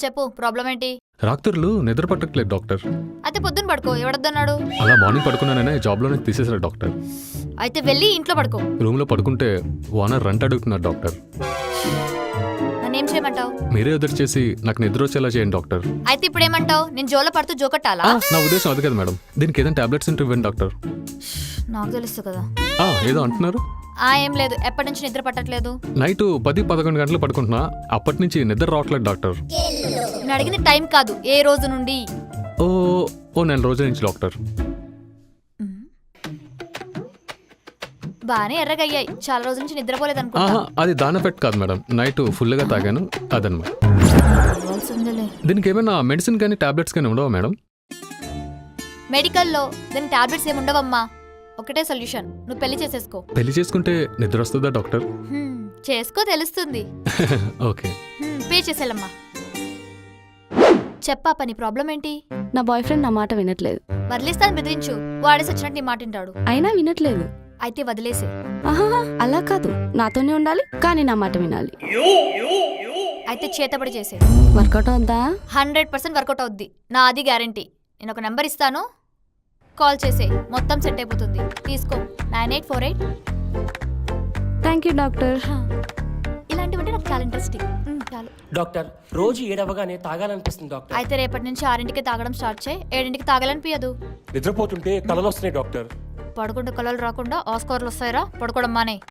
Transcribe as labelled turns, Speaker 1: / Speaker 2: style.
Speaker 1: చెప్పు, ప్రాబ్లం ఏంటి?
Speaker 2: రాత్రులు నిద్ర పట్టట్లేదు డాక్టర్.
Speaker 1: అయితే పొద్దున్న పడుకో, ఎవడొద్దన్నాడు?
Speaker 2: అలా మార్నింగ్ పడుకున్నాననే జాబ్లోనే తీసేశారు డాక్టర్.
Speaker 1: అయితే వెళ్ళి ఇంట్లో పడుకో.
Speaker 2: రూమ్లో పడుకుంటే ఓనర్ రెంట్ అడుగుతున్నారు డాక్టర్.
Speaker 1: నన్నేం చేయమంటావు?
Speaker 2: మీరే ఎదురు చేసి నాకు నిద్ర వచ్చేలా చేయండి డాక్టర్.
Speaker 1: అయితే ఇప్పుడు ఏమంటావు? నేను జోలో పడుతూ జోకట్టాలా?
Speaker 2: నా ఉద్దేశం అది కదా మేడం. దీనికి ఏదైనా టాబ్లెట్స్ ఉంటే ఇవ్వండి డాక్టర్.
Speaker 1: నాకు తెలుసు కదా.
Speaker 2: ఏదో అంటున్నారు.
Speaker 1: ఏం లేదు, ఎప్పటి నుంచి నిద్ర పట్టట్లేదు?
Speaker 2: నైట్ 10-11 గంటలు పడుకుంటున్నా, అప్పటి నుంచి నిద్ర రావట్లేదు డాక్టర్.
Speaker 1: నేను అడిగింది టైం కాదు, ఏ రోజు నుండి?
Speaker 2: ఓ నెల రోజుల నుంచి డాక్టర్.
Speaker 1: బానే ఎర్రగయ్యాయి, చాలా రోజుల నుంచి నిద్రపోలేదు అనుకుంటా.
Speaker 2: అది దాని ఎఫెక్ట్ కాదు మేడం, నైట్ ఫుల్గా తాగాను అదనమాట. దీనికి ఏమైనా మెడిసిన్ కానీ టాబ్లెట్స్ కానీ ఉండవా మేడం?
Speaker 1: మెడికల్లో దీని టాబ్లెట్స్ ఏమి ఉండవమ్మా, ఒకటే సొల్యూషన్, నువ్వు పెళ్లి చేసేసుకో.
Speaker 2: పెళ్లి చేసుకుంటే నిద్ర వస్తుందా డాక్టర్?
Speaker 1: చేసుకో, తెలుస్తుంది.
Speaker 2: ఓకే,
Speaker 1: పే చేసేలమ్మా. చెప్పా, పని ప్రాబ్లం ఏంటి?
Speaker 3: నా బాయ్ ఫ్రెండ్ నా మాట వినట్లేదు.
Speaker 1: వదిలేస్తాను బెదిరించు, వాడేసి వచ్చినట్టు నీ మాట వింటాడు.
Speaker 3: అయినా వినట్లేదు.
Speaker 1: అయితే వదిలేసే.
Speaker 3: ఆహా, అలా కాదు, నాతోనే ఉండాలి కానీ నా మాట వినాలి.
Speaker 1: అయితే చేతబడి చేసే.
Speaker 3: వర్కౌట్ అవుద్దా?
Speaker 1: 100% వర్కౌట్ అవుద్ది, నా అది గ్యారంటీ. నేను ఒక నెంబర్ ఇస్తాను, కాల్ చేసే, మొత్తం సెట్ అయిపోతుంది. తీసుకో, 9848.
Speaker 3: Thank you doctor.
Speaker 1: ఇలాంటివంటే నాకు చాలా ఇంట్రెస్టింగ్. చాలు
Speaker 4: డాక్టర్, రోజు 7 అవ్వగానే తాగాలనిపిస్తుంది డాక్టర్.
Speaker 1: అయితే రేపటి నుంచి 6ంటికి తాగడం స్టార్ట్ చేయి, 7ంటికి తాగాలనిపించదు.
Speaker 4: నిద్రపోతుంటే కలలు వస్తున్నాయి డాక్టర్.
Speaker 1: పడుకుంటే కలలు రాకుండా ఆస్కార్లు వస్తాయిరా, పడుకోవడం మానే.